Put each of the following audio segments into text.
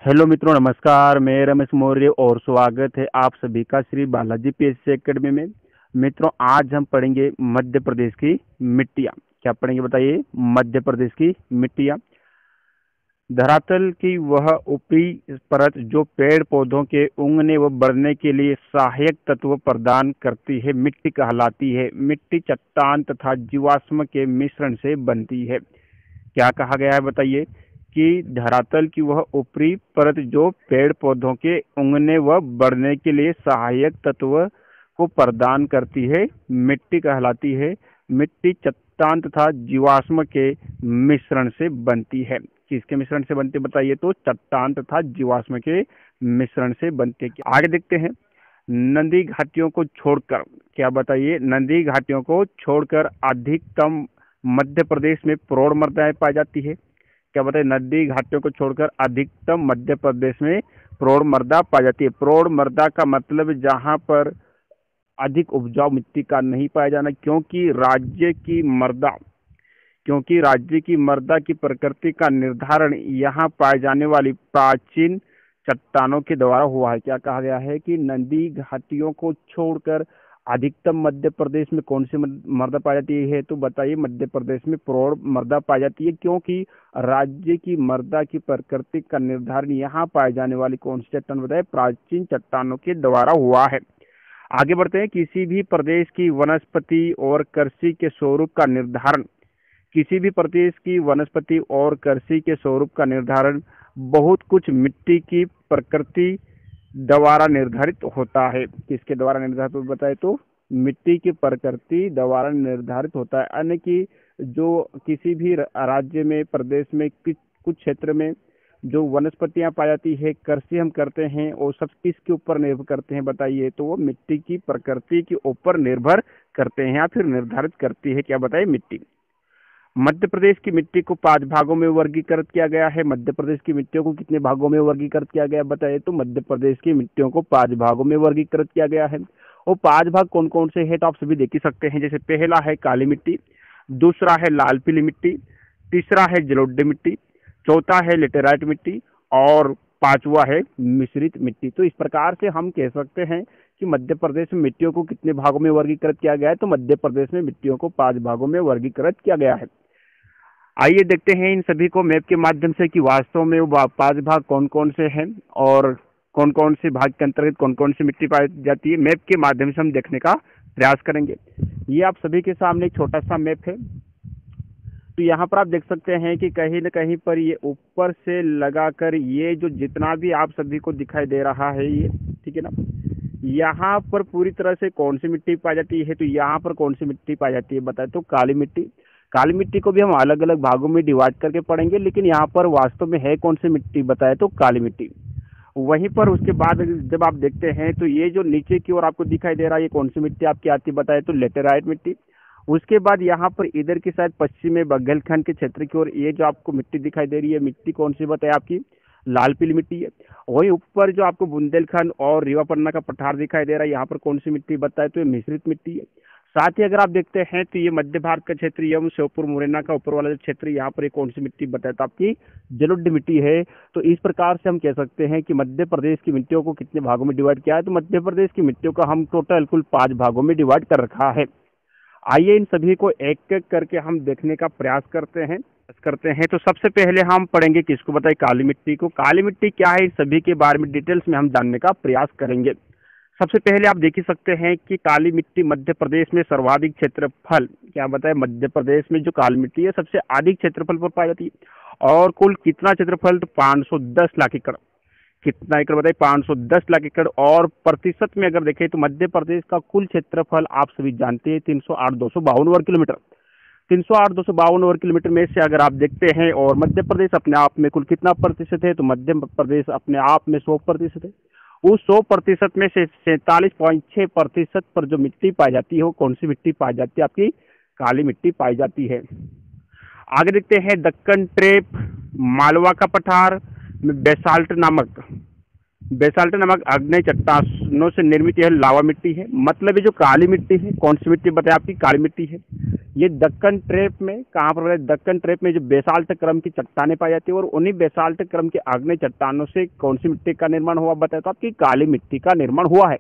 Hello मित्रों, नमस्कार। मैं रमेश मौर्य और स्वागत है आप सभी का श्री बालाजी पीएससी एकेडमी में। मित्रों, आज हम पढ़ेंगे मध्य प्रदेश की मिट्टियाँ। क्या पढ़ेंगे बताइए? मध्य प्रदेश की मिट्टियाँ। धरातल की वह ऊपरी परत जो पेड़ पौधों के उगने व बढ़ने के लिए सहायक तत्व प्रदान करती है, मिट्टी कहलाती है। मिट्टी चट्टान तथा जीवाश्म के मिश्रण से बनती है। क्या कहा गया है बताइए? कि धरातल की वह ऊपरी परत जो पेड़ पौधों के उगने व बढ़ने के लिए सहायक तत्व को प्रदान करती है, मिट्टी कहलाती है। मिट्टी चट्टान तथा जीवाश्म के मिश्रण से बनती है। किसके मिश्रण से बनती बताइए? तो चट्टान तथा जीवाश्म के मिश्रण से बनती है। आगे देखते हैं। नदी घाटियों को छोड़कर, क्या बताइए? नदी घाटियों को छोड़कर अधिकतम मध्य प्रदेश में प्रौढ़ मृदाएं पाई जाती है। क्या बताइए? नदी घाटियों को छोड़कर अधिकतम मध्य प्रदेश में प्रौढ़ मृदा पाई जाती है। प्रौढ़ मृदा का मतलब जहां पर अधिक उपजाऊ मिट्टी का नहीं पाया जाना, क्योंकि राज्य की मृदा की प्रकृति का निर्धारण यहाँ पाए जाने वाली प्राचीन चट्टानों के द्वारा हुआ है। क्या कहा गया है? कि नदी घाटियों को छोड़कर अधिकतम मध्य प्रदेश में कौन सी मृदा पाई जाती है? तो बताइए, मध्य प्रदेश में प्रौढ़ मृदा पाई जाती है, क्योंकि राज्य की मृदा की प्रकृति का निर्धारण यहाँ पाए जाने वाली कौन सी चट्टान बताइए? प्राचीन चट्टानों के द्वारा हुआ है। आगे बढ़ते हैं। किसी भी प्रदेश की वनस्पति और कृषि के स्वरूप का निर्धारण, किसी भी प्रदेश की वनस्पति और कृषि के स्वरूप का निर्धारण बहुत कुछ मिट्टी की प्रकृति द्वारा निर्धारित होता है। किसके द्वारा निर्धारित होता बताए? तो मिट्टी की प्रकृति द्वारा निर्धारित होता है। यानी कि जो किसी भी राज्य में, प्रदेश में, कुछ क्षेत्र में जो वनस्पतियां पाई जाती है, कृषि हम करते हैं, और सब किसके ऊपर निर्भर करते हैं बताइए? तो वो मिट्टी की प्रकृति के ऊपर निर्भर करते हैं या फिर निर्धारित करती है। क्या बताइए? मिट्टी। मध्य प्रदेश की मिट्टी को 5 भागों में वर्गीकृत किया गया है। मध्य प्रदेश की मिट्टियों को कितने भागों में वर्गीकृत किया गया बताइए? तो मध्य प्रदेश की मिट्टियों को 5 भागों में वर्गीकृत किया गया है। और 5 भाग कौन कौन से हैं तो आप सभी देख ही सकते हैं। जैसे पहला है काली मिट्टी, दूसरा है लाल पीली मिट्टी, तीसरा है जलोढ़ मिट्टी, चौथा है लेटेराइट मिट्टी, और 5वां है मिश्रित मिट्टी। तो इस प्रकार से हम कह सकते हैं कि मध्य प्रदेश में मिट्टियों को कितने भागों में वर्गीकृत किया गया है? तो मध्य प्रदेश में मिट्टियों को 5 भागों में वर्गीकृत किया गया है। आइए देखते हैं इन सभी को मैप के माध्यम से कि वास्तव में वो 5 भाग कौन कौन से हैं और कौन कौन से भाग के अंतर्गत कौन कौन सी मिट्टी पाई जाती है। मैप के माध्यम से हम देखने का प्रयास करेंगे। ये आप सभी के सामने एक छोटा सा मैप है। तो यहाँ पर आप देख सकते हैं कि कहीं न कहीं पर ये ऊपर से लगाकर ये जो जितना भी आप सभी को दिखाई दे रहा है, ये ठीक है ना, यहाँ पर पूरी तरह से कौन सी मिट्टी पाई जाती है? तो यहाँ पर कौन सी मिट्टी पाई जाती है बताए? तो काली मिट्टी। काली मिट्टी को भी हम अलग अलग भागों में डिवाइड करके पढ़ेंगे, लेकिन यहाँ पर वास्तव में है कौन सी मिट्टी बताए? तो काली मिट्टी। वहीं पर उसके बाद जब आप देखते हैं तो ये जो नीचे की ओर आपको दिखाई दे रहा है, ये कौन सी मिट्टी आपकी आती बताए? तो लेटेराइट मिट्टी। उसके बाद यहाँ पर इधर की साइड पश्चिम में बघेलखंड के क्षेत्र की ओर ये जो आपको मिट्टी दिखाई दे रही है, मिट्टी कौन सी बताए? आपकी लाल पीली मिट्टी है। वही ऊपर जो आपको बुंदेलखंड और रीवा पन्ना का पठार दिखाई दे रहा है, यहाँ पर कौन सी मिट्टी बताए? तो ये मिश्रित मिट्टी है। साथ ही अगर आप देखते हैं तो ये मध्य भारत का क्षेत्र, यम श्योपुर मुरैना का ऊपर वाला जो क्षेत्र, यहाँ पर एक कौन सी मिट्टी बताए? तो आपकी जलोढ़ मिट्टी है। तो इस प्रकार से हम कह सकते हैं कि मध्य प्रदेश की मिट्टियों को कितने भागों में डिवाइड किया है? तो मध्य प्रदेश की मिट्टियों का हम टोटल कुल 5 भागों में डिवाइड कर रखा है। आइए इन सभी को एक एक करके हम देखने का प्रयास करते हैं। तो सबसे पहले हम पढ़ेंगे किसको बताइए? काली मिट्टी को। काली मिट्टी क्या है, इस सभी के बारे में डिटेल्स में हम जानने का प्रयास करेंगे। सबसे पहले आप देख ही सकते हैं कि काली मिट्टी मध्य प्रदेश में सर्वाधिक क्षेत्रफल, क्या बताए? मध्य प्रदेश में जो काली मिट्टी है सबसे अधिक क्षेत्रफल पर पाई जाती है। और कुल कितना क्षेत्रफल? तो 510 लाख एकड़। कितना एकड़ बताइए? 510 लाख एकड़। और प्रतिशत में अगर देखें तो मध्य प्रदेश का कुल क्षेत्रफल आप सभी जानते हैं 308,252 वर्ग किलोमीटर। 308,252 वर्ग किलोमीटर में से अगर आप देखते हैं, और मध्य प्रदेश अपने आप में कुल कितना प्रतिशत है? तो मध्य प्रदेश अपने आप में 100% है। उस 100% में से 47.6% पर जो मिट्टी पाई जाती है वो कौन सी मिट्टी पाई जाती है? आपकी काली मिट्टी पाई जाती है। आगे देखते हैं। दक्कन ट्रेप, मालवा का पठार में बेसाल्ट नामक आग्नेय चट्टानों से निर्मित यह लावा मिट्टी है। मतलब ये जो काली मिट्टी है, कौन सी मिट्टी बताए? आपकी काली मिट्टी है। ये दक्कन ट्रेप में कहाँ पर है? दक्कन ट्रेप में जो बेसाल्ट क्रम की चट्टानें पाई जाती है और उन्हीं बेसाल्ट क्रम के आग्नेय चट्टानों से कौन सी मिट्टी का निर्माण हुआ बताए तो आपकी काली मिट्टी का निर्माण हुआ है।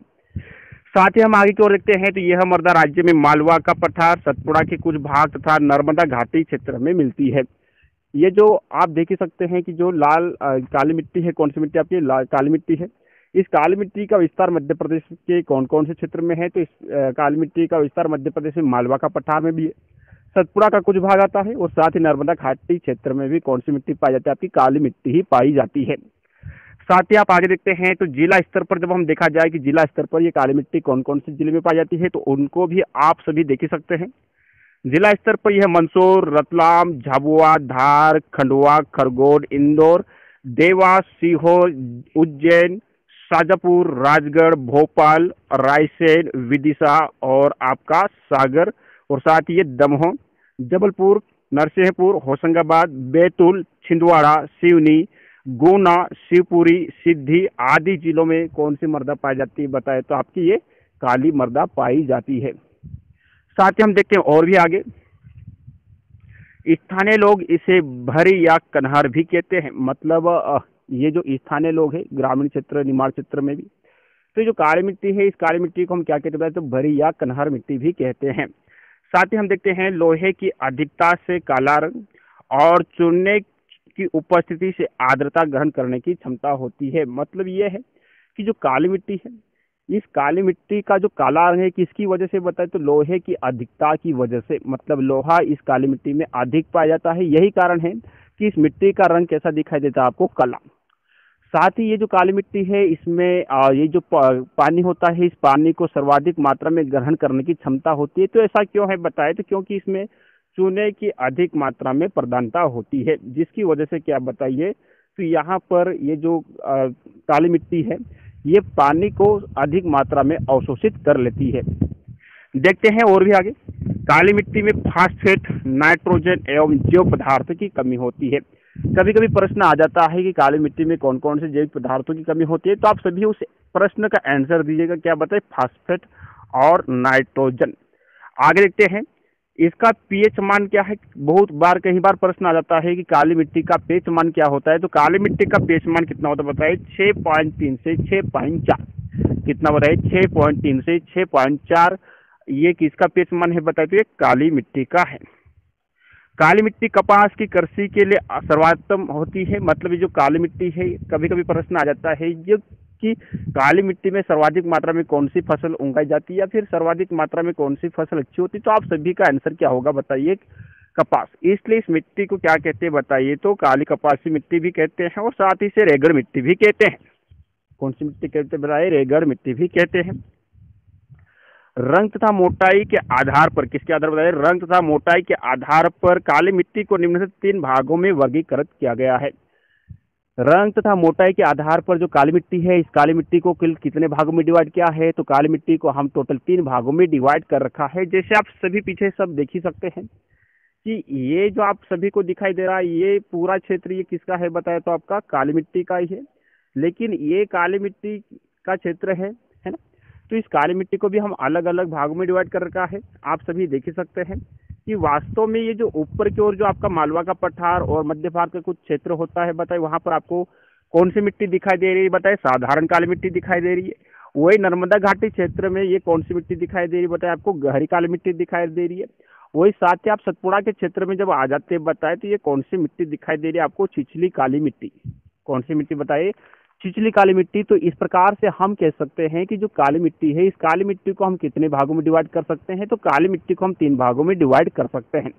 साथ ही हम आगे की ओर देखते हैं तो यह मृदा राज्य में मालवा का पठार, सतपुड़ा के कुछ भाग तथा नर्मदा घाटी क्षेत्र में मिलती है। ये जो आप देख ही सकते हैं कि जो लाल काली मिट्टी है, कौन सी मिट्टी आपकी काली मिट्टी है। इस काली मिट्टी का विस्तार मध्य प्रदेश के कौन कौन से क्षेत्र में है? तो इस काली मिट्टी का विस्तार मध्य प्रदेश में मालवा का पठार में भी है, सतपुड़ा का कुछ भाग आता है और साथ ही नर्मदा घाटी क्षेत्र में भी कौन सी मिट्टी पाई जाती है? आपकी काली मिट्टी ही पाई जाती है। साथ ही आप आगे देखते हैं तो जिला स्तर पर जब हम देखा जाए कि जिला स्तर पर ये काली मिट्टी कौन कौन से जिले में पाई जाती है तो उनको भी आप सभी देख ही सकते हैं। जिला स्तर पर यह मंदसौर, रतलाम, झाबुआ, धार, खंडवा, खरगोन, इंदौर, देवास, सीहोर, उज्जैन, शाजापुर, राजगढ़, भोपाल, रायसेन, विदिशा और आपका सागर और साथ ही ये दमोह, जबलपुर, नरसिंहपुर, होशंगाबाद, बैतूल, छिंदवाड़ा, सिवनी, गुना, शिवपुरी, सिद्धि आदि जिलों में कौन सी मृदा पाई जाती है बताए तो आपकी ये काली मृदा पाई जाती है। साथ ही हम देखते हैं और भी आगे, स्थानीय लोग इसे भरी या कन्हार भी कहते हैं। मतलब ये जो स्थानीय लोग हैं ग्रामीण क्षेत्र, निमाड़ क्षेत्र में भी, तो जो काली मिट्टी है इस काली मिट्टी को हम क्या कहते हैं तो भरी या कन्हार मिट्टी भी कहते हैं। साथ ही हम देखते हैं लोहे की अधिकता से काला रंग और चूने की उपस्थिति से आर्द्रता ग्रहण करने की क्षमता होती है। मतलब ये है कि जो काली मिट्टी है इस काली मिट्टी का जो काला रंग है किसकी वजह से बताए तो लोहे की अधिकता की वजह से। मतलब लोहा इस काली मिट्टी में अधिक पाया जाता है, यही कारण है कि इस मिट्टी का रंग कैसा दिखाई देता है आपको? काला। साथ ही ये जो काली मिट्टी है इसमें ये जो पानी होता है इस पानी को सर्वाधिक मात्रा में ग्रहण करने की क्षमता होती है। तो ऐसा क्यों है बताए तो क्योंकि इसमें चूने की अधिक मात्रा में प्रधानता होती है, जिसकी वजह से क्या बताइए तो यहाँ पर ये जो काली मिट्टी है ये पानी को अधिक मात्रा में अवशोषित कर लेती है। देखते हैं और भी आगे, काली मिट्टी में फास्फेट, नाइट्रोजन एवं जैव पदार्थ की कमी होती है। कभी कभी प्रश्न आ जाता है कि काली मिट्टी में कौन कौन से जैविक पदार्थों की कमी होती है, तो आप सभी उस प्रश्न का आंसर दीजिएगा, क्या बताए? फास्फेट और नाइट्रोजन। आगे देखते हैं इसका पीएच मान क्या है। बहुत बार कई बार प्रश्न आ जाता है कि काली मिट्टी का पीएच मान क्या होता है, तो काली मिट्टी का पीएच मान कितना होता है बताइए? 6.3 से 6.4। कितना बताइए? 6.3 से 6.4। ये किसका पीएच मान है बताइए? तो ये काली मिट्टी का है। काली मिट्टी कपास की कृषि के लिए सर्वोत्तम होती है। मतलब ये जो काली मिट्टी है कभी कभी प्रश्न आ जाता है जो कि काली मिट्टी में सर्वाधिक मात्रा में कौन सी फसल उगाई जाती है या फिर सर्वाधिक मात्रा में कौन सी फसल अच्छी होती है, तो आप सभी का आंसर क्या होगा बताइए? कपास। इसलिए इस मिट्टी को क्या कहते हैं बताइए? तो काली कपासी मिट्टी भी कहते हैं और साथ ही से रेगड़ मिट्टी भी कहते हैं। कौन सी मिट्टी कहते हैं बताइए? रेगड़ मिट्टी भी कहते हैं। रंग तथा मोटाई के आधार पर, किसके आधार पर बताइए? रंग तथा मोटाई के आधार पर काली मिट्टी को निम्न से 3 भागों में वर्गीकृत किया गया है। रंग तथा मोटाई के आधार पर जो काली मिट्टी है इस काली मिट्टी को कुल कितने भागों में डिवाइड किया है? तो काली मिट्टी को हम टोटल 3 भागों में डिवाइड कर रखा है। जैसे आप सभी पीछे सब देख ही सकते हैं कि ये जो आप सभी को दिखाई दे रहा है ये पूरा क्षेत्र ये किसका है बताया? तो आपका काली मिट्टी का ही है। लेकिन ये काली मिट्टी का क्षेत्र है ना, तो इस काली मिट्टी को भी हम अलग अलग भागों में डिवाइड कर रखा है। आप सभी देख ही सकते हैं कि वास्तव में ये जो ऊपर की ओर जो आपका मालवा का पठार और मध्य भारत का कुछ क्षेत्र होता है बताइए वहां पर आपको कौन सी मिट्टी दिखाई दे रही है बताइए? साधारण काली मिट्टी दिखाई दे रही है। वही नर्मदा घाटी क्षेत्र में ये कौन सी मिट्टी दिखाई दे रही है बताए? आपको गहरी काली मिट्टी दिखाई दे रही है। वही साथ ही आप सतपुड़ा के क्षेत्र में जब आ जाते हैं बताए तो ये कौन सी मिट्टी दिखाई दे रही है आपको? छिछली काली मिट्टी। कौन सी मिट्टी बताइए? छिछली काली मिट्टी। तो इस प्रकार से हम कह सकते हैं कि जो काली मिट्टी है इस काली मिट्टी को हम कितने भागों में डिवाइड कर सकते हैं? तो काली मिट्टी को हम 3 भागों में डिवाइड कर सकते हैं।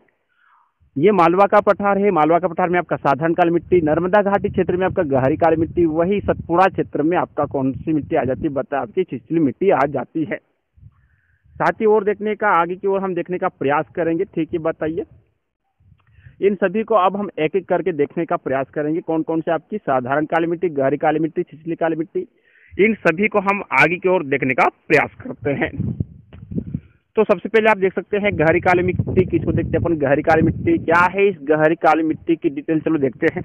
ये मालवा का पठार है, मालवा का पठार में आपका साधारण काली मिट्टी, नर्मदा घाटी क्षेत्र में आपका गहरी काली मिट्टी, वही सतपुड़ा क्षेत्र में आपका कौन सी मिट्टी आ जाती है बताए? आपकी छिछली मिट्टी आ जाती है। साथ ही और देखने का आगे की ओर हम देखने का प्रयास करेंगे, ठीक है बताइए? इन सभी को अब हम एक एक करके देखने का प्रयास करेंगे। कौन कौन से आपकी साधारण काली मिट्टी, गहरी काली मिट्टी, छिछली काली मिट्टी, इन सभी को हम आगे की ओर देखने का प्रयास करते हैं। तो सबसे पहले आप देख सकते हैं गहरी काली मिट्टी किसको देखते हैं अपन? गहरी काली मिट्टी क्या है? इस गहरी काली मिट्टी की डिटेल चलो देखते हैं।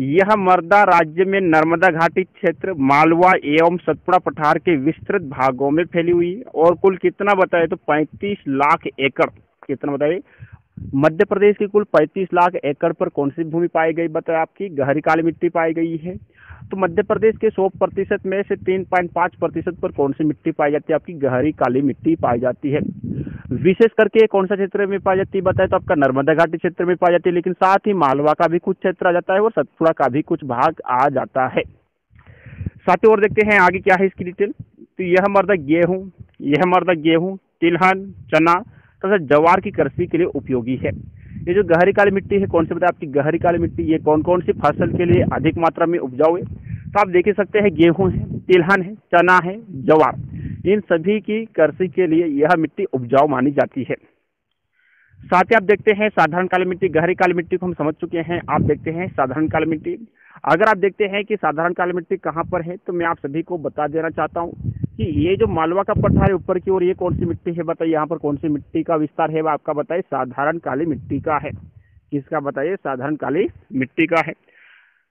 यह मृदा राज्य में नर्मदा घाटी क्षेत्र, मालवा एवं सतपुड़ा पठार के विस्तृत भागों में फैली हुई है और कुल कितना बताए तो 35 लाख एकड़ कितना बताइए। मध्य प्रदेश की कुल 35 लाख एकड़ पर कौन सी भूमि पाई गई, बताए आपकी गहरी काली मिट्टी पाई गई है। तो मध्य प्रदेश के 100% में से 3.5% पर कौन सी मिट्टी पाई जाती है, आपकी गहरी काली मिट्टी पाई जाती है। विशेष करके कौन सा क्षेत्र में पाई जाती है, बताए तो आपका नर्मदा घाटी क्षेत्र में पाई जाती है, लेकिन साथ ही मालवा का भी कुछ क्षेत्र आ जाता है और सतपुड़ा का भी कुछ भाग आ जाता है। साथ ही और देखते हैं आगे क्या है इसकी डिटेल। तो यह मृदा गेहूं, तिलहन, चना तथा जवार की कृषि के लिए उपयोगी है। ये जो गहरी काली मिट्टी है, कौन सी बताए आपकी गहरी काली मिट्टी, ये कौन कौन सी फसल के लिए अधिक मात्रा में उपजाऊ है। तो आप देख ही सकते हैं गेहूं है, तिलहन है, चना है, जवार, इन सभी की कृषि के लिए यह मिट्टी उपजाऊ मानी जाती है। साथ ही आप देखते हैं साधारण काली मिट्टी, गहरी काली मिट्टी को हम समझ चुके हैं। आप देखते हैं साधारण काली मिट्टी। अगर आप देखते हैं कि साधारण काली मिट्टी कहाँ पर है, तो मैं आप सभी को बता देना चाहता हूँ कि ये जो मालवा का पठार है ऊपर की ओर, ये कौन सी मिट्टी है बताइए। यहाँ पर कौन सी मिट्टी का विस्तार है, आपका बताइए साधारण काली मिट्टी का है। किसका बताइए, साधारण काली मिट्टी का है।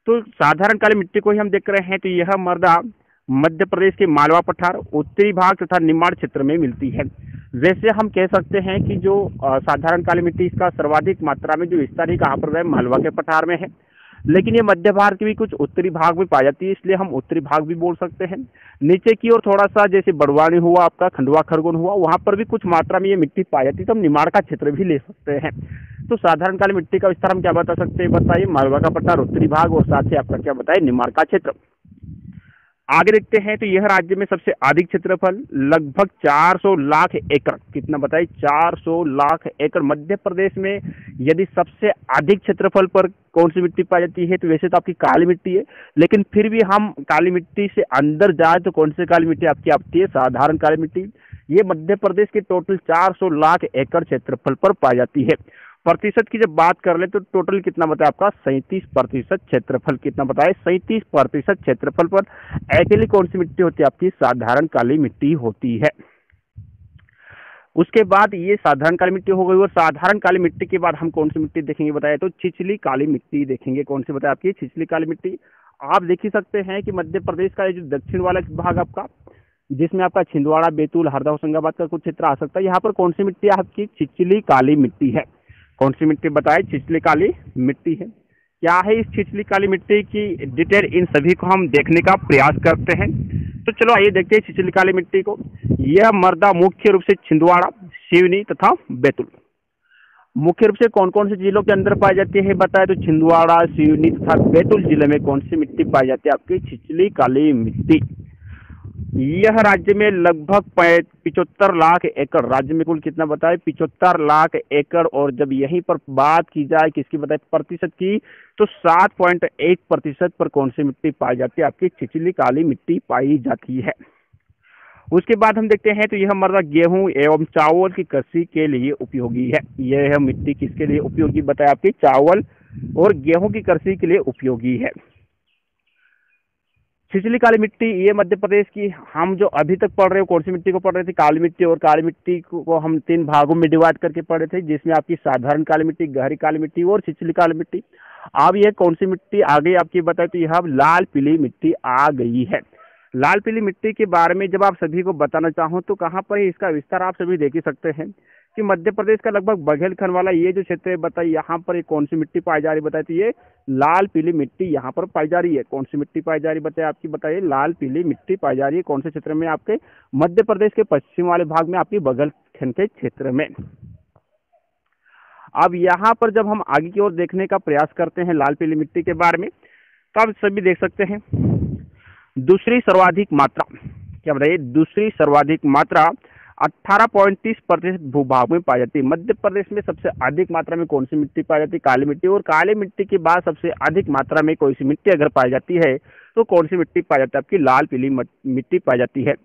तो साधारण काली मिट्टी को ही हम देख रहे हैं। तो यह मृदा मध्य प्रदेश के मालवा पठार, उत्तरी भाग तथा निमाड़ क्षेत्र में मिलती है। वैसे हम कह सकते हैं कि जो साधारण काली मिट्टी, इसका सर्वाधिक मात्रा में जो विस्तार है कहाँ पर है, मालवा के पठार में है। लेकिन ये मध्य भारत के भी कुछ उत्तरी भाग में पाई जाती है, इसलिए हम उत्तरी भाग भी बोल सकते हैं। नीचे की ओर थोड़ा सा जैसे बड़वानी हुआ, आपका खंडवा खरगोन हुआ, वहां पर भी कुछ मात्रा में ये मिट्टी पाई जाती है, तो हम निमाड़ का क्षेत्र भी ले सकते हैं। तो साधारण काली मिट्टी का विस्तार हम क्या बता सकते हैं, बताइए मालवा का पठार, उत्तरी भाग, और साथ ही आपका क्या बताइए निमाड़ का क्षेत्र। आगे देखते हैं। तो यह राज्य में सबसे अधिक क्षेत्रफल लगभग 400 लाख एकड़, कितना बताइए 400 लाख एकड़। मध्य प्रदेश में यदि सबसे अधिक क्षेत्रफल पर कौन सी मिट्टी पाई जाती है, तो वैसे तो आपकी काली मिट्टी है, लेकिन फिर भी हम काली मिट्टी से अंदर जाए तो कौन सी काली मिट्टी आपकी आती है, साधारण काली मिट्टी। ये मध्य प्रदेश के टोटल 400 लाख एकड़ क्षेत्रफल पर पाई जाती है। प्रतिशत की जब बात कर ले तो टोटल कितना बताया आपका 37% क्षेत्रफल, कितना बताए 37% क्षेत्रफल पर अकेली कौन सी मिट्टी होती है, आपकी साधारण काली मिट्टी होती है। उसके बाद ये साधारण काली मिट्टी हो गई, और साधारण काली मिट्टी के बाद हम कौन सी मिट्टी देखेंगे बताया, तो छिछली काली मिट्टी देखेंगे। कौन सी बताया आपकी छिछली काली मिट्टी। आप देख ही सकते हैं कि मध्य प्रदेश का ये जो दक्षिण वाला भाग आपका, जिसमें आपका छिंदवाड़ा, बैतूल, हरदा, होशंगाबाद का कुछ क्षेत्र आ सकता है, यहाँ पर कौन सी मिट्टी आपकी छिछली काली मिट्टी है। कौन सी मिट्टी बताए, छिछली काली मिट्टी है। क्या है इस छिछली काली मिट्टी की डिटेल, इन सभी को हम देखने का प्रयास करते हैं। तो चलो आइए देखते हैं छिछली काली मिट्टी को। यह मृदा मुख्य रूप से छिंदवाड़ा, सिवनी तथा बैतूल, मुख्य रूप से कौन कौन से जिलों के अंदर पाई जाती है बताए, तो छिंदवाड़ा, सिवनी तथा बैतूल जिले में कौन सी मिट्टी पाई जाती है, आपकी छिछली काली मिट्टी। यह राज्य में लगभग 75 लाख एकड़, राज्य में कुल कितना बताए 75 लाख एकड़। और जब यहीं पर बात की जाए किसकी बताए प्रतिशत की, तो 7.1% पर कौन सी मिट्टी पाई जाती है, आपकी छिछली काली मिट्टी पाई जाती है। उसके बाद हम देखते हैं। तो यह मृदा गेहूं एवं चावल की कृषि के लिए उपयोगी है। यह मिट्टी किसके लिए उपयोगी बताए, आपकी चावल और गेहूं की कृषि के लिए उपयोगी है। छिछली काली मिट्टी, ये मध्य प्रदेश की, हम जो अभी तक पढ़ रहे हो कौन सी मिट्टी को पढ़ रहे थे, काली मिट्टी। और काली मिट्टी को हम 3 भागों में डिवाइड करके पढ़े थे, जिसमें आपकी साधारण काली मिट्टी, गहरी काली मिट्टी और छिछली काली मिट्टी। अब ये कौन सी मिट्टी आ गई आपकी बताए, तो यह लाल पीली मिट्टी आ गई है। लाल पीली मिट्टी के बारे में जब आप सभी को बताना चाहूँ तो कहाँ पर है इसका विस्तार, आप सभी देख ही सकते हैं कि मध्य प्रदेश का लगभग बघेलखंड वाला ये जो क्षेत्र है बताइए, यहाँ पर ये कौन सी मिट्टी पाई जा रही बताइए, तो ये लाल पीली मिट्टी यहाँ पर पाई जा रही है। कौन सी मिट्टी पाई जा रही बताइए आपकी, बताइए लाल पीली मिट्टी पाई जा रही है। कौन से क्षेत्र में, आपके मध्य प्रदेश के पश्चिम वाले भाग में, आपकी बघेलखंड के क्षेत्र में। अब यहाँ पर जब हम आगे की ओर देखने का प्रयास करते हैं लाल पीली मिट्टी के बारे में, तो आप सभी देख सकते हैं दूसरी सर्वाधिक मात्रा, क्या बताइए, दूसरी सर्वाधिक मात्रा 18.30% भूभाग में पाई जाती है। मध्य प्रदेश में सबसे अधिक मात्रा में कौन सी मिट्टी पाई जाती है, काली मिट्टी। और काली मिट्टी के बाद सबसे अधिक मात्रा में कोई सी मिट्टी अगर पाई जाती है तो कौन सी मिट्टी पाई जाती है, आपकी लाल पीली मिट्टी पाई जाती है।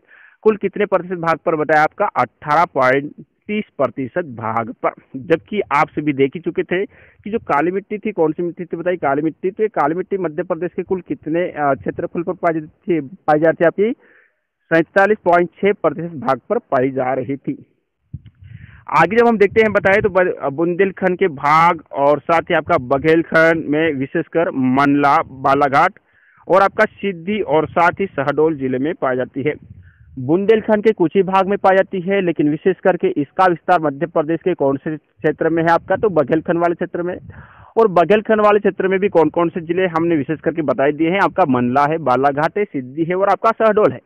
कुल कितने प्रतिशत भाग पर बताया, आपका 18.30% भाग पर। जबकि आप सभी देख ही चुके थे कि जो काली मिट्टी थी, कौन सी मिट्टी थी बताइए, काली मिट्टी। तो ये काली मिट्टी मध्य प्रदेश के कुल कितने क्षेत्रफल पर पाई जाती है, आपकी 47.6% भाग पर पाई जा रही थी। आगे जब हम देखते हैं बताए तो बुंदेलखंड के भाग और साथ ही आपका बघेलखंड में विशेषकर मंडला, बालाघाट और आपका सिद्धि और साथ ही शहडोल जिले में पाई जाती है। बुंदेलखंड के कुछ ही भाग में पाई जाती है, लेकिन विशेष करके इसका विस्तार मध्य प्रदेश के कौन से क्षेत्र में है आपका, तो बघेलखंड वाले क्षेत्र में। और बघेलखंड वाले क्षेत्र में भी कौन कौन से जिले हमने विशेष करके बता दिए हैं, आपका मंडला है, बालाघाट है, सिद्दी है और आपका शहडोल है।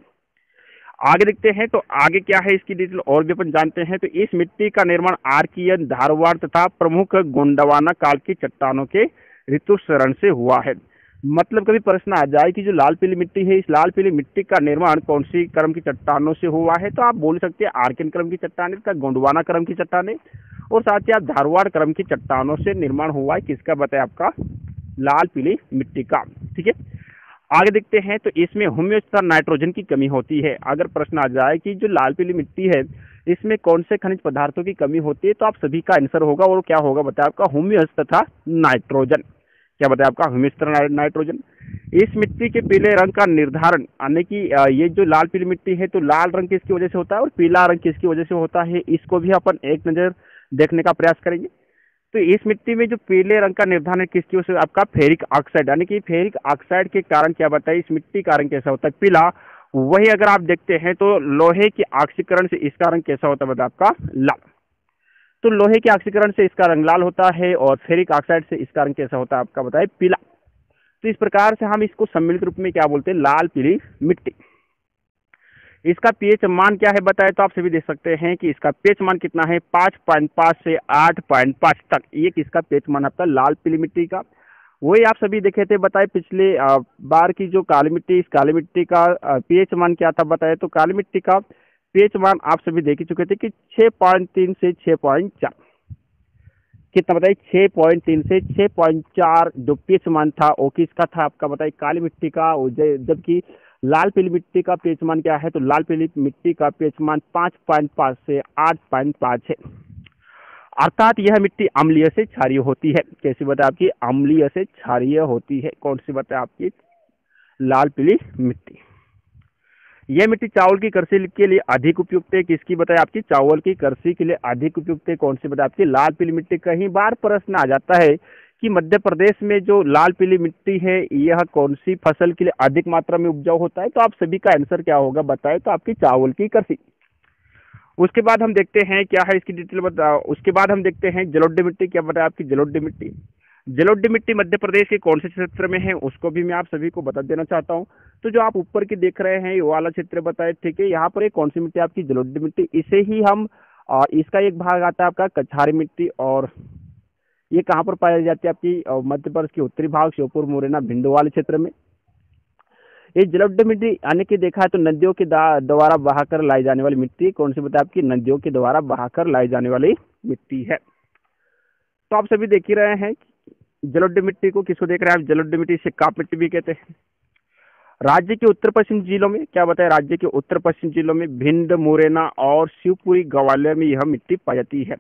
आगे देखते हैं तो आगे क्या है इसकी डिटेल और भी अपन जानते हैं। तो इस मिट्टी का निर्माण आर्कियन, धारवाड़ तथा प्रमुख गोंडवाना काल की चट्टानों के ऋतुशरण से हुआ है। मतलब कभी प्रश्न आ जाए कि जो लाल पीली मिट्टी है, इस लाल पीली मिट्टी का निर्माण कौन सी क्रम की चट्टानों से हुआ है, तो आप बोल सकते हैं आर्कियन क्रम की चट्टानें, गोंडवाना क्रम की चट्टानें और साथ ही आप धारवाड़ क्रम की चट्टानों से निर्माण हुआ है। किसका बताया, आपका लाल पीली मिट्टी का। ठीक है, आगे देखते हैं तो इसमें ह्यूमस तथा नाइट्रोजन की कमी होती है। अगर प्रश्न आ जाए कि जो लाल पीली मिट्टी है इसमें कौन से खनिज पदार्थों की कमी होती है, तो आप सभी का आंसर होगा और क्या होगा बताया, आपका ह्यूमस तथा नाइट्रोजन। क्या बताया, आपका ह्यूमस तथा नाइट्रोजन। इस मिट्टी के पीले रंग का निर्धारण, यानी कि ये जो लाल पीली मिट्टी है तो लाल रंग किसकी वजह से होता है और पीला रंग किसकी वजह से होता है, इसको भी अपन एक नज़र देखने का प्रयास करेंगे। तो इस मिट्टी में जो पीले रंग का निर्धारण किसकी वजह से, आपका फेरिक ऑक्साइड, यानी कि फेरिक ऑक्साइड के कारण क्या बताइए इस मिट्टी का रंग कैसा होता है, पीला। वही अगर आप देखते हैं तो लोहे के ऑक्सीकरण से इसका रंग कैसा होता है बताया, आपका लाल। तो लोहे के ऑक्सीकरण से इसका रंग लाल होता है और फेरिक ऑक्साइड से इसका रंग कैसा होता है, आपका बताइए पीला। तो इस प्रकार से हम इसको सम्मिलित रूप में क्या बोलते हैं, लाल पीली मिट्टी। इसका पीएच मान क्या है बताए, तो आप सभी देख सकते हैं कि इसका पीएच मान कितना है, 5.5 से 8.5 तक। ये किसका पीएच मान आपका लाल पीली मिट्टी का। वही आप सभी देखे थे बताए पिछले बार की जो काली मिट्टी, इस काली मिट्टी का पीएच मान क्या था बताए, तो काली मिट्टी का पीएच मान आप सभी देख ही चुके थे कि 6.3 से 6.4। कितना बताइए, 6.3 से 6.4 जो पीएच मान था वो किसका था आपका बताइए, काली मिट्टी का। जबकि लाल पीली मिट्टी का पीएच मान क्या है, तो लाल पीली मिट्टी का पीएच मान 5.5 से 8.5 है। अर्थात यह मिट्टी अम्लीय से क्षारीय होती है। कैसी बताए, आपकी अम्लीय से क्षारीय होती है। कौन सी बताए, आपकी लाल पीली मिट्टी। यह मिट्टी चावल की कृषि के लिए अधिक उपयुक्त है। किसकी बताए, आपकी चावल की कृषि के लिए अधिक उपयुक्त है। कौन सी बताए, आपकी लाल पीली मिट्टी। कहीं बार प्रश्न आ जाता है कि मध्य प्रदेश में जो लाल पीली मिट्टी है यह कौन सी फसल के लिए अधिक मात्रा में उपजाऊ होता है, तो आप सभी का आंसर क्या होगा बताए, तो आपकी चावल की कृषि। उसके बाद हम देखते हैं क्या है इसकी डिटेल बताओ। उसके बाद हम देखते हैं जलोढ़ मिट्टी। क्या बताया, आपकी जलोढ़ मिट्टी। जलोढ़ मिट्टी मध्य प्रदेश के कौन से क्षेत्र में है उसको भी मैं आप सभी को बता देना चाहता हूँ। तो जो आप ऊपर की देख रहे हैं ये वाला क्षेत्र बताए, ठीक है। यहाँ पर एक कौन सी मिट्टी, आपकी जलोढ़ मिट्टी। इसे ही हम इसका एक भाग आता है आपका कछारी मिट्टी, और ये कहाँ पर पाई जाती है, आपकी मध्य प्रदेश के उत्तरी भाग श्योपुर, मुरैना, भिंड वाले क्षेत्र में। ये जलोढ़ मिट्टी आने की देखा है तो नदियों के द्वारा बहाकर लाई जाने वाली मिट्टी। कौन सी बताए, आपकी नदियों के द्वारा बहाकर लाई जाने वाली मिट्टी है। तो आप सभी देख ही रहे हैं जलोढ़ मिट्टी को किसको देख रहे हैं आप, जलोढ़ मिट्टी से काप मिट्टी भी कहते हैं। राज्य के उत्तर पश्चिम जिलों में क्या बताया, राज्य के उत्तर पश्चिम जिलों में भिंड, मुरैना और शिवपुरी, ग्वालियर में यह मिट्टी पाई जाती है।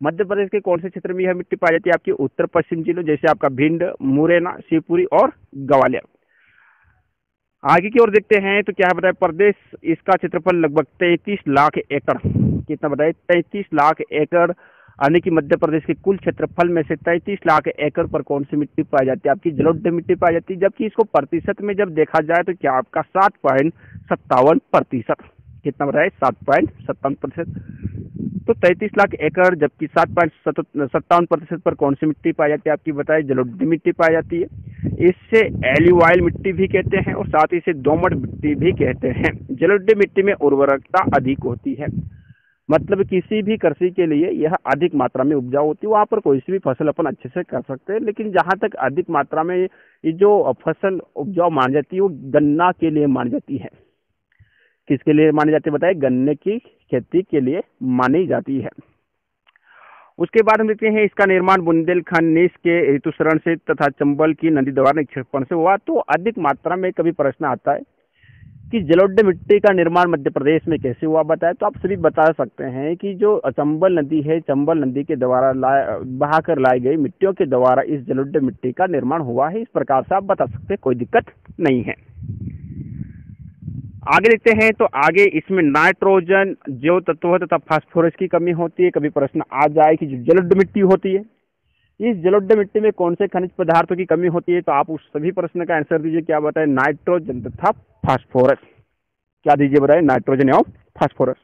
मध्य प्रदेश के कौन से क्षेत्र में यह मिट्टी पाई जाती है, आपके उत्तर पश्चिम जिलों, जैसे आपका भिंड, मुरैना, शिवपुरी और ग्वालियर। आगे की ओर देखते हैं तो क्या बताया, प्रदेश इसका क्षेत्रफल लगभग 33 लाख एकड़। कितना बताए, 33 लाख एकड़, यानी कि मध्य प्रदेश के कुल क्षेत्रफल में से 33 लाख एकड़ पर कौन सी मिट्टी पाई जाती है, आपकी जलोढ़ मिट्टी पाई जाती है। जबकि इसको प्रतिशत में जब देखा जाए तो क्या आपका 7.57%। कितना बताए, 7.57%। तो 33 लाख एकड़, जबकि 7.57% पर कौन सी मिट्टी पाई जाती है, आपकी बताए जलोढ़ मिट्टी पाई जाती है। इससे एल्यूवाइल मिट्टी भी कहते हैं और साथ ही इसे दोमट मिट्टी भी कहते हैं। जलोढ़ मिट्टी में उर्वरकता अधिक होती है, मतलब किसी भी कृषि के लिए यह अधिक मात्रा में उपजाऊ होती है। वहाँ पर कोई सी भी फसल अपन अच्छे से कर सकते हैं, लेकिन जहाँ तक अधिक मात्रा में ये जो फसल उपजाऊ मानी जाती है वो गन्ना के लिए मानी जाती है। किसके लिए मानी जाती है बताइए, गन्ने की खेती के लिए मानी जाती है। उसके बाद हम देखते हैं इसका निर्माण बुंदेलखंड नीस के ऋतुशरण से तथा चंबल की नदी द्वारा निक्षेपण से हुआ। तो अधिक मात्रा में कभी प्रश्न आता है कि जलोढ़ मिट्टी का निर्माण मध्य प्रदेश में कैसे हुआ बताए, तो आप सभी बता सकते हैं कि जो चंबल नदी है, चंबल नदी के द्वारा बहाकर लाई गई मिट्टियों के द्वारा इस जलोढ़ मिट्टी का निर्माण हुआ है। इस प्रकार से आप बता सकते हैं, कोई दिक्कत नहीं है। आगे देखते हैं तो आगे इसमें नाइट्रोजन, जो तत्व तथा फास्फोरस की कमी होती है। कभी प्रश्न आ जाए कि जो जलोढ़ मिट्टी होती है इस जलोढ़ मिट्टी में कौन से खनिज पदार्थों की कमी होती है, तो आप उस सभी प्रश्न का आंसर दीजिए। क्या बताए, नाइट्रोजन तथा फास्फोरस। क्या दीजिए बताइए, नाइट्रोजन एवं फास्फोरस।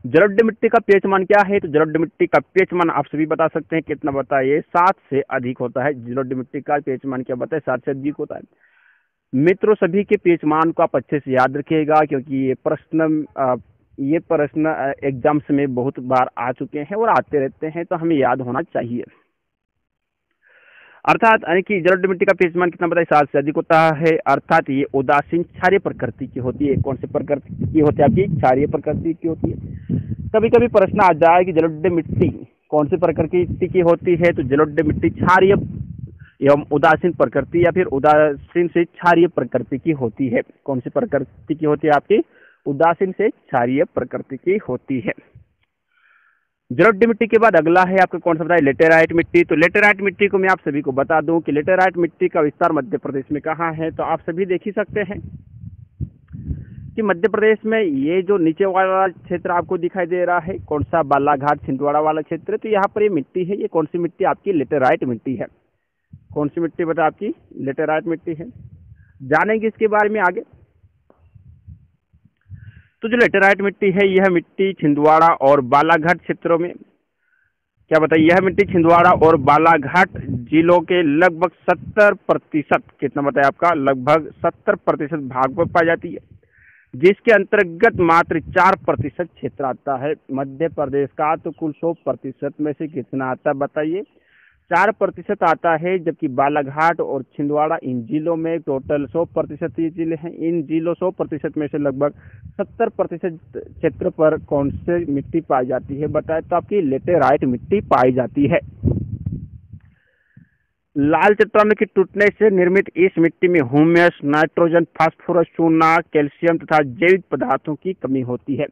जलोढ़ मिट्टी का पीएच मान क्या है? तो जलोढ़ मिट्टी का पीएच मान आप सभी बता सकते हैं, कितना बताइए? 7 से अधिक होता है। जलोढ़ मिट्टी का पीएच मान क्या बताए? 7 से अधिक होता है। मित्रों, सभी के पीएच मान को आप अच्छे से याद रखिएगा, क्योंकि ये प्रश्न एग्जाम्स में बहुत बार आ चुके हैं और आते रहते हैं, तो हमें याद होना चाहिए। अर्थात यानी कि जलोढ़ मिट्टी का पीएच मान कितना बताइए? 7 से अधिक होता है। अर्थात ये उदासीन क्षारीय प्रकृति की होती है। कौन सी प्रकृति की होती है? आपकी क्षारीय प्रकृति की होती है। कभी कभी प्रश्न आ जाए कि जलोढ़ मिट्टी कौन सी प्रकृति की होती है? तो जलोढ़ मिट्टी क्षारीय एवं उदासीन प्रकृति या फिर उदासीन से क्षारीय प्रकृति की होती है। कौन सी प्रकृति की होती है? आपकी उदासीन से क्षारीय प्रकृति की होती है। जलोढ़ मिट्टी के बाद अगला है आपका कौन सा बताइए? लेटेराइट मिट्टी। तो लेटेराइट मिट्टी को मैं आप सभी को बता दूं कि लेटेराइट मिट्टी का विस्तार मध्य प्रदेश में कहाँ है? तो आप सभी देख ही सकते हैं कि मध्य प्रदेश में ये जो नीचे वाला क्षेत्र आपको दिखाई दे रहा है, कौन सा? बालाघाट छिंदवाड़ा वाला क्षेत्र। तो यहाँ पर ये मिट्टी है, ये कौन सी मिट्टी? आपकी लेटेराइट मिट्टी है। कौन सी मिट्टी बता? आपकी लेटेराइट मिट्टी है। जानेंगे इसके बारे में आगे। तो जो लेटेराइट मिट्टी है, यह मिट्टी छिंदवाड़ा और बालाघाट क्षेत्रों में क्या बताइए? यह मिट्टी छिंदवाड़ा और बालाघाट जिलों के लगभग 70%, कितना बताए? आपका लगभग 70% भाग पर पाई जाती है, जिसके अंतर्गत मात्र 4% क्षेत्र आता है मध्य प्रदेश का। तो कुल 100% में से कितना आता है बताइए? 4% आता है। जबकि बालाघाट और छिंदवाड़ा इन जिलों में टोटल 100% ये जिले हैं। इन जिलों 100% में से लगभग 70% क्षेत्र पर कौन से मिट्टी पाई जाती है बताए? तो आपकी लेटेराइट मिट्टी पाई जाती है। लाल चट्टानों के टूटने से निर्मित इस मिट्टी में ह्यूमस, नाइट्रोजन, फास्फोरस, चूना, कैल्शियम तथा जैविक पदार्थों की कमी होती है।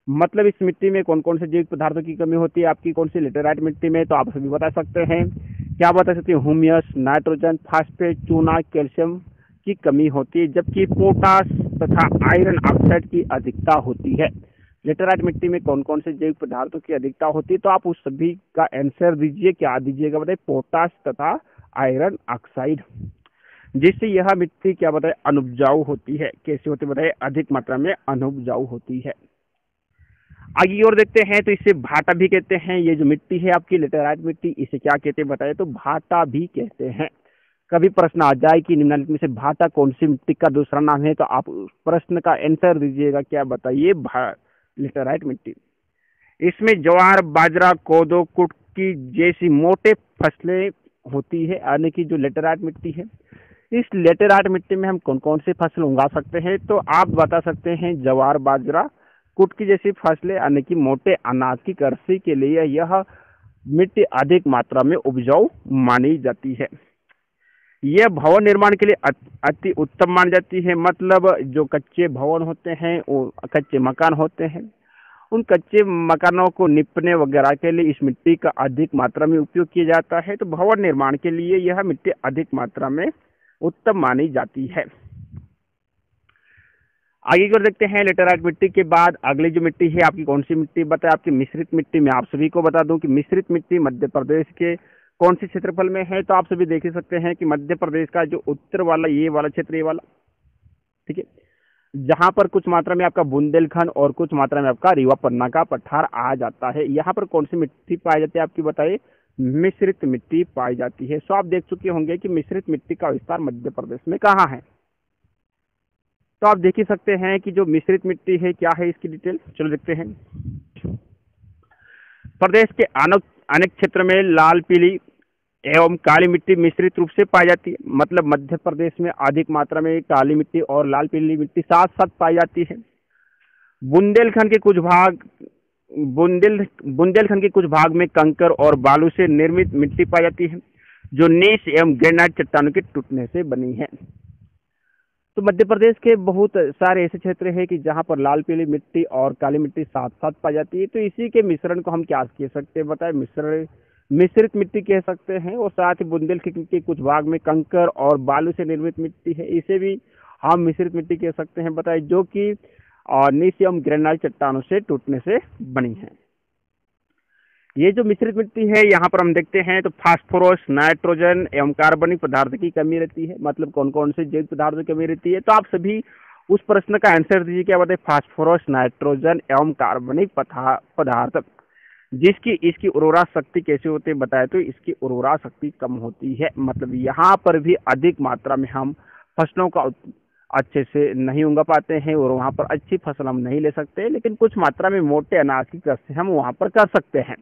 मतलब इस मिट्टी में कौन कौन से जैविक पदार्थों की कमी होती है आपकी कौन सी लेटेराइट मिट्टी में? तो आप सभी बता सकते हैं। क्या बता सकते हैं? ह्यूमस, नाइट्रोजन, फास्फेट, चूना, कैल्शियम की कमी होती है, जबकि पोटास तथा आयरन ऑक्साइड की अधिकता होती है। लेटेराइट मिट्टी में कौन कौन से जैविक पदार्थों की अधिकता होती है? तो आप उस सभी का आंसर दीजिए। क्या दीजिएगा बताइए? पोटास तथा आयरन ऑक्साइड, जिससे यह मिट्टी क्या बताए? अनुपजाऊ होती है। कैसे होती बताइए? अधिक मात्रा में अनुपजाऊ होती है। आगे की ओर देखते हैं तो इसे भाटा भी कहते हैं। ये जो मिट्टी है आपकी लेटेराइट मिट्टी, इसे क्या कहते हैं बताइए? तो भाटा भी कहते हैं। कभी प्रश्न आ जाए कि निम्नलिखित में से भाटा कौन सी मिट्टी का दूसरा नाम है, तो आप उस प्रश्न का आंसर दीजिएगा। क्या बताइए? लेटेराइट मिट्टी। इसमें ज्वार, बाजरा, कोदो, कुटकी जैसी मोटे फसलें होती है। यानी कि जो लेटेराइट मिट्टी है, इस लेटेराइट मिट्टी में हम कौन कौन सी फसल उगा सकते हैं? तो आप बता सकते हैं ज्वार, बाजरा, कुटकी जैसी फसलें, यानी कि मोटे अनाज की कृषि के लिए यह मिट्टी अधिक मात्रा में उपजाऊ मानी जाती है। यह भवन निर्माण के लिए अति उत्तम मानी जाती है। मतलब जो कच्चे भवन होते हैं, वो कच्चे मकान होते हैं, उन कच्चे मकानों को निपने वगैरह के लिए इस मिट्टी का अधिक मात्रा में उपयोग किया जाता है। तो भवन निर्माण के लिए यह मिट्टी अधिक मात्रा में उत्तम मानी जाती है। आगे कर देखते हैं। लेटेराइट मिट्टी के बाद अगली जो मिट्टी है आपकी कौन सी मिट्टी बताए? आपकी मिश्रित मिट्टी। में आप सभी को बता दूं कि मिश्रित मिट्टी मध्य प्रदेश के कौन से क्षेत्रफल में है? तो आप सभी देख ही सकते हैं कि मध्य प्रदेश का जो उत्तर वाला ये वाला क्षेत्र, ये वाला, ठीक है, जहां पर कुछ मात्रा में आपका बुंदेलखंड और कुछ मात्रा में आपका रीवा पन्ना का पठार आ जाता है। यहाँ पर कौन सी मिट्टी पाई जाती है आपकी बताइए? मिश्रित मिट्टी पाई जाती है। सो आप देख चुके होंगे कि मिश्रित मिट्टी का विस्तार मध्य प्रदेश में कहाँ है। तो आप देख ही सकते हैं कि जो मिश्रित मिट्टी है क्या है इसकी डिटेल। चलो देखते हैं। प्रदेश के अनेक क्षेत्र में लाल, पीली एवं काली मिट्टी मिश्रित रूप से पाई जाती है। मतलब मध्य प्रदेश में अधिक मात्रा में काली मिट्टी और लाल पीली मिट्टी साथ साथ पाई जाती है। बुंदेलखंड के कुछ भाग में कंकर और बालू से निर्मित मिट्टी पाई जाती है, जो नीस एवं ग्रेनाइट चट्टानों के टूटने से बनी है। तो मध्य प्रदेश के बहुत सारे ऐसे क्षेत्र हैं कि जहां पर लाल पीली मिट्टी और काली मिट्टी साथ साथ पाई जाती है। तो इसी के मिश्रण को हम क्या कह सकते हैं बताए? मिश्रित मिट्टी कह सकते हैं। और साथ ही बुंदेलखंड के कुछ भाग में कंकर और बालू से निर्मित मिट्टी है, इसे भी हम मिश्रित मिट्टी कह सकते हैं बताए, जो कि नीस एवं ग्रेनाइट चट्टानों से टूटने से बनी है। ये जो मिश्रित मिट्टी है यहाँ पर हम देखते हैं तो फास्फोरस, नाइट्रोजन एवं कार्बनिक पदार्थ की कमी रहती है। मतलब कौन कौन से जैविक पदार्थों की कमी रहती है, तो आप सभी उस प्रश्न का आंसर दीजिए। क्या बताए? फास्फोरस, नाइट्रोजन एवं कार्बनिक पदार्थ। जिसकी इसकी उर्वरा शक्ति कैसे होती है बताए, तो इसकी उर्वरा शक्ति कम होती है। मतलब यहाँ पर भी अधिक मात्रा में हम फसलों का अच्छे से नहीं उगा पाते हैं और वहाँ पर अच्छी फसल हम नहीं ले सकते, लेकिन कुछ मात्रा में मोटे अनाज की कृषि हम वहाँ पर कर सकते हैं।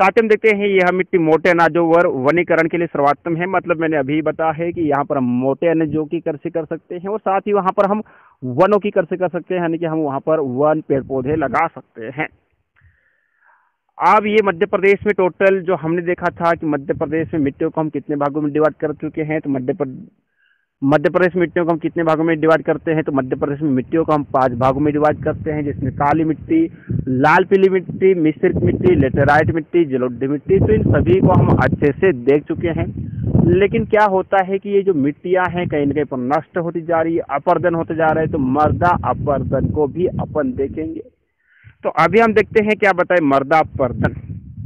साथ ही हम देखते हैं यह मिट्टी मोटे अनाजों व वनीकरण के लिए सर्वोत्तम है। मतलब मैंने अभी बताया है कि यहाँ पर हम मोटे अनाजों की कृषि कर सकते हैं और साथ ही वहाँ पर हम वनों की कृषि कर सकते हैं, यानी कि हम वहाँ पर वन पेड़ पौधे लगा सकते हैं। अब ये मध्य प्रदेश में टोटल जो हमने देखा था कि मध्य प्रदेश में मिट्टियों को हम कितने भागों में डिवाइड कर चुके हैं, तो मध्य प्रदेश में मिट्टियों को हम कितने भागों में डिवाइड करते हैं, तो मध्य प्रदेश में मिट्टियों को हम 5 भागों में डिवाइड करते हैं, जिसमें काली मिट्टी, लाल पीली मिट्टी, मिश्रित मिट्टी, लेटेराइट मिट्टी, जलोढ़ मिट्टी। तो इन सभी को हम अच्छे से देख चुके हैं। लेकिन क्या होता है कि ये जो मिट्टियां हैं कहीं न कहीं पर नष्ट होती जा रही है, अपरदन होते जा रहे हैं। तो मृदा अपरदन को भी अपन देखेंगे। तो अभी हम देखते हैं क्या बताए मृदा अपरदन।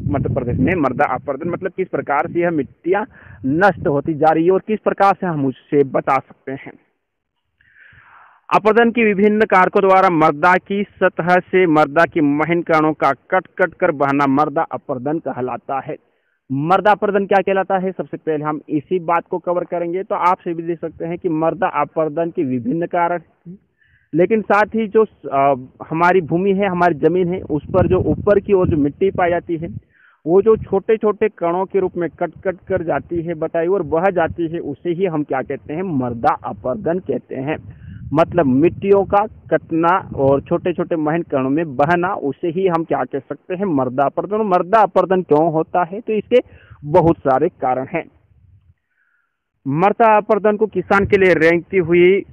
मध्य प्रदेश में मृदा अपरदन मतलब किस प्रकार से यह मिट्टियां नष्ट होती जा रही है और किस प्रकार से हम उससे बचा सकते हैं। अपरदन की विभिन्न कारकों द्वारा मृदा की सतह से मृदा की महीन कणों का कट कट कर बहना मृदा अपरदन कहलाता है। मृदा अपरदन क्या कहलाता है, सबसे पहले हम इसी बात को कवर करेंगे। तो आप से भी देख सकते हैं कि मृदा अपरदन के विभिन्न कारण, लेकिन साथ ही जो हमारी भूमि है, हमारी जमीन है, उस पर जो ऊपर की ओर जो मिट्टी पाई जाती है वो जो छोटे छोटे कणों के रूप में कट कट कर जाती है बताइए और बह जाती है, उसे ही हम क्या कहते हैं, मृदा अपरदन कहते हैं। मतलब मिट्टियों का कटना और छोटे छोटे महीन कणों में बहना, उसे ही हम क्या कह सकते हैं, मृदा अपरदन। मृदा अपरदन क्यों होता है, तो इसके बहुत सारे कारण हैं। मृदा अपरदन को किसान के लिए रेंगती हुई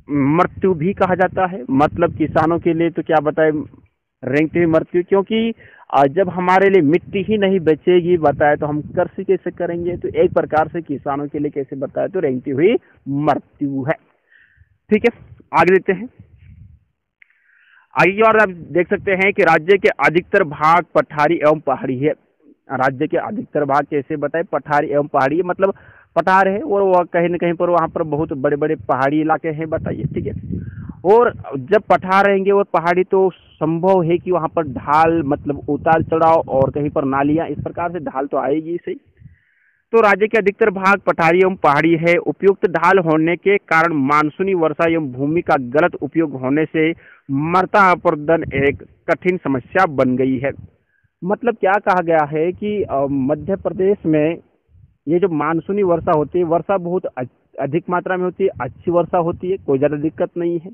मृत्यु भी कहा जाता है। मतलब किसानों के लिए तो क्या बताए, रेंगती हुई मृत्यु, क्योंकि जब हमारे लिए मिट्टी ही नहीं बचेगी बताए तो हम कृषि कैसे करेंगे। तो एक प्रकार से किसानों के लिए कैसे बताए, तो रेंगती हुई मृत्यु है। ठीक है, आगे देखते हैं। आगे की ओर आप देख सकते हैं कि राज्य के अधिकतर भाग पठारी एवं पहाड़ी है। राज्य के अधिकतर भाग कैसे बताए, पठारी एवं पहाड़ी, मतलब पठार है और वह कहीं न कहीं पर वहाँ पर बहुत बड़े बड़े पहाड़ी इलाके हैं बताइए। ठीक है, और जब पठार रहेंगे और पहाड़ी, तो संभव है कि वहाँ पर ढाल, मतलब उतार चढ़ाव और कहीं पर नालियाँ, इस प्रकार से ढाल तो आएगी सही। तो राज्य के अधिकतर भाग पठारी एवं पहाड़ी है। उपयुक्त ढाल होने के कारण मानसूनी वर्षा एवं भूमि का गलत उपयोग होने से मृदा अपरदन एक कठिन समस्या बन गई है। मतलब क्या कहा गया है कि मध्य प्रदेश में ये जो मानसूनी वर्षा होती है, वर्षा बहुत अधिक मात्रा में होती है, अच्छी वर्षा होती है, कोई ज़्यादा दिक्कत नहीं है।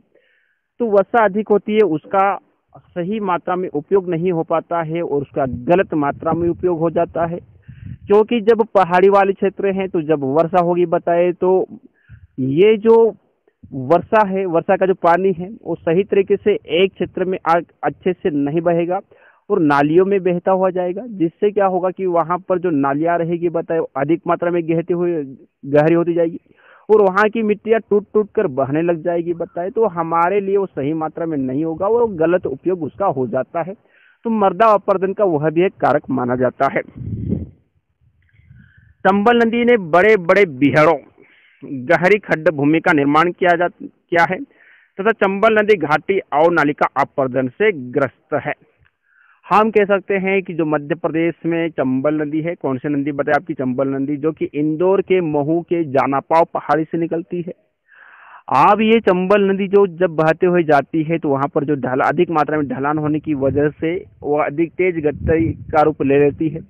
तो वर्षा अधिक होती है, उसका सही मात्रा में उपयोग नहीं हो पाता है और उसका गलत मात्रा में उपयोग हो जाता है। क्योंकि जब पहाड़ी वाले क्षेत्र हैं तो जब वर्षा होगी बताए, तो ये जो वर्षा है, वर्षा का जो पानी है वो सही तरीके से एक क्षेत्र में अच्छे से नहीं बहेगा और नालियों में बहता हुआ जाएगा, जिससे क्या होगा कि वहाँ पर जो नालियाँ रहेगी बताए अधिक मात्रा में गहरी होती जाएगी और वहाँ की मिट्टियाँ टूट टूट कर बहने लग जाएगी बताए। तो हमारे लिए वो सही मात्रा में नहीं होगा, वो गलत उपयोग उसका हो जाता है। तो मृदा अपरदन का वह भी एक कारक माना जाता है। चंबल नदी ने बड़े बड़े बिहड़ों, गहरी खड्ड भूमि का निर्माण किया है तथा चंबल नदी घाटी और नालिका अपरदन से ग्रस्त है। हम कह सकते हैं कि जो मध्य प्रदेश में चंबल नदी है, कौन सी नदी बताए आपकी, चंबल नदी, जो कि इंदौर के महू के जानापाव पहाड़ी से निकलती है। अब ये चंबल नदी जो जब बहते हुए जाती है तो वहाँ पर जो अधिक मात्रा में ढलान होने की वजह से वो अधिक तेज गति का रूप ले लेती है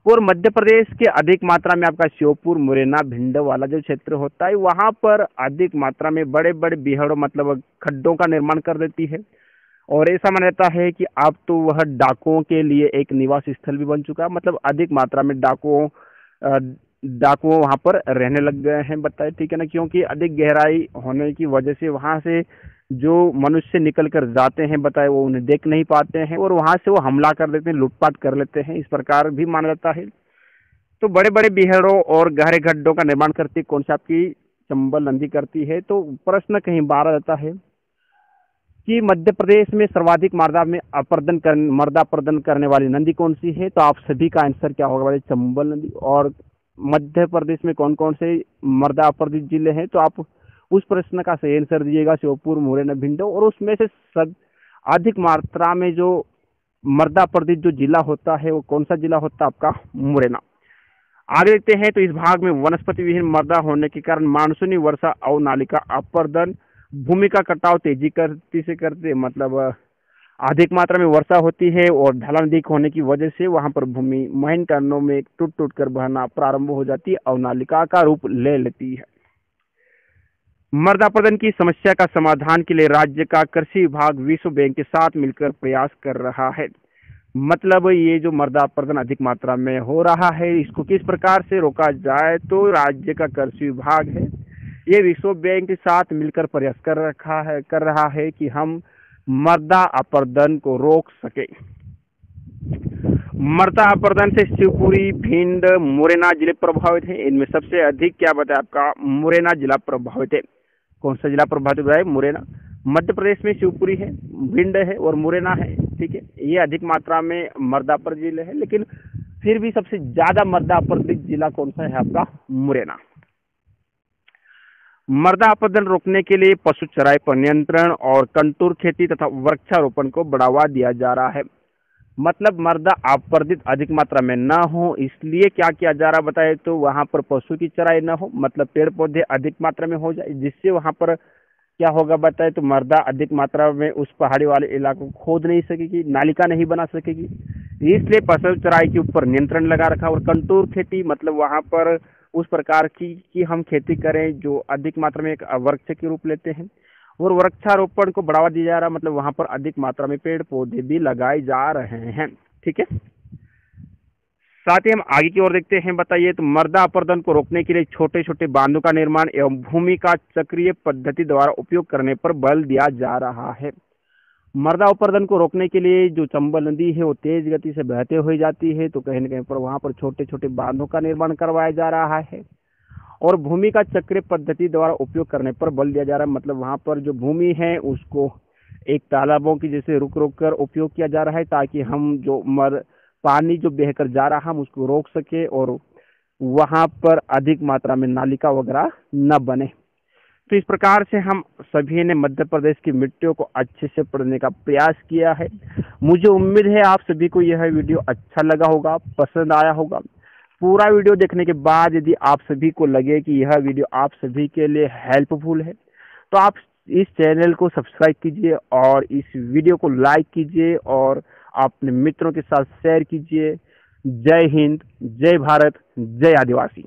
और मध्य प्रदेश के अधिक मात्रा में आपका श्योपुर, मुरैना, भिंड वाला जो क्षेत्र होता है, वहाँ पर अधिक मात्रा में बड़े बड़े बिहड़ों, मतलब खड्डों का निर्माण कर देती है। और ऐसा माना जाता है कि अब तो वह डाकुओं के लिए एक निवास स्थल भी बन चुका है। मतलब अधिक मात्रा में डाकुओं वहाँ पर रहने लग गए हैं बताए। ठीक है ना, क्योंकि अधिक गहराई होने की वजह से वहाँ से जो मनुष्य निकल कर जाते हैं बताए, वो उन्हें देख नहीं पाते हैं और वहाँ से वो हमला कर देते हैं, लूटपाट कर लेते हैं, इस प्रकार भी माना जाता है। तो बड़े बड़े बिहड़ों और गहरे गड्ढों का निर्माण करती कौन सी आपकी चंबल नदी करती है। तो प्रश्न कहीं बार आता है कि मध्य प्रदेश में सर्वाधिक मर्दापर्दन करने वाली नदी कौन सी है? तो आप सभी का आंसर क्या होगा भाई? चंबल नदी। और मध्य प्रदेश में कौन कौन से मर्दापर्दित जिले हैं? तो आप उस प्रश्न का सही आंसर दीजिएगा श्योपुर, मुरैना, भिंड। और उसमें से सब अधिक मात्रा में जो मर्दापर्दित जो जिला होता है वो कौन सा जिला होता है? आपका मुरैना। आगे देखते हैं। तो इस भाग में वनस्पति विहीन मृदा होने के कारण मानसूनी वर्षा और नालिका अपर्दन, भूमि का कटाव तेजी से करते मतलब अधिक मात्रा में वर्षा होती है और ढलान अधिक होने की वजह से वहां पर भूमि महीन कारणों में टूट टूट कर बहना प्रारंभ हो जाती है और नालिका का रूप ले लेती है। मृदापर्दन की समस्या का समाधान के लिए राज्य का कृषि विभाग विश्व बैंक के साथ मिलकर प्रयास कर रहा है। मतलब ये जो मृदापर्दन अधिक मात्रा में हो रहा है इसको किस प्रकार से रोका जाए? तो राज्य का कृषि विभाग है ये विश्व बैंक के साथ मिलकर प्रयास कर रहा है कि हम मृदा अपरदन को रोक सके। मृदा अपरदन से शिवपुरी, भिंड, मुरैना जिले प्रभावित हैं। इनमें सबसे अधिक क्या बताया? आपका मुरैना जिला प्रभावित है। कौन सा जिला प्रभावित है? मुरैना। मध्य प्रदेश में शिवपुरी है, भिंड है और मुरैना है। ठीक है, ये अधिक मात्रा में मृदा पर जिले है, लेकिन फिर भी सबसे ज्यादा मृदा अपरदित जिला कौन सा है? आपका मुरैना। मृदा अपरदन रोकने के लिए पशु चराई पर नियंत्रण और कंटूर खेती तथा वृक्षारोपण को बढ़ावा दिया जा रहा है। मतलब मृदा अपरदित अधिक मात्रा में न हो इसलिए क्या किया जा रहा बताए? तो वहां पर पशु की चराई न हो, मतलब पेड़ पौधे अधिक मात्रा में हो जाए, जिससे वहां पर क्या होगा बताए? तो मृदा अधिक मात्रा में उस पहाड़ी वाले इलाकों को खोद नहीं सकेगी, नालिका नहीं बना सकेगी। इसलिए पशु चराई के ऊपर नियंत्रण लगा रखा। और कंटूर खेती मतलब वहां पर उस प्रकार की हम खेती करें जो अधिक मात्रा में एक वृक्ष के रूप लेते हैं। और वृक्षारोपण को बढ़ावा दिया जा रहा है, मतलब वहां पर अधिक मात्रा में पेड़ पौधे भी लगाए जा रहे हैं। ठीक है, साथ ही हम आगे की ओर देखते हैं। बताइए, तो मृदा अपरदन को रोकने के लिए छोटे छोटे बांधों का निर्माण एवं भूमि का चक्रीय पद्धति द्वारा उपयोग करने पर बल दिया जा रहा है। मृदा अपरदन को रोकने के लिए जो चंबल नदी है वो तेज गति से बहते हुए जाती है, तो कहीं न कहीं पर वहां पर छोटे छोटे बांधों का निर्माण करवाया जा रहा है और भूमि का चक्रीय पद्धति द्वारा उपयोग करने पर बल दिया जा रहा है। मतलब वहां पर जो भूमि है उसको एक तालाबों की जैसे रुक रुक कर उपयोग किया जा रहा है, ताकि हम जो पानी जो बहकर जा रहा है हम उसको रोक सके और वहां पर अधिक मात्रा में नालिका वगैरह न बने। तो इस प्रकार से हम सभी ने मध्य प्रदेश की मिट्टियों को अच्छे से पढ़ने का प्रयास किया है। मुझे उम्मीद है आप सभी को यह वीडियो अच्छा लगा होगा, पसंद आया होगा। पूरा वीडियो देखने के बाद यदि आप सभी को लगे कि यह वीडियो आप सभी के लिए हेल्पफुल है तो आप इस चैनल को सब्सक्राइब कीजिए और इस वीडियो को लाइक कीजिए और अपने मित्रों के साथ शेयर कीजिए। जय हिंद, जय भारत, जय आदिवासी।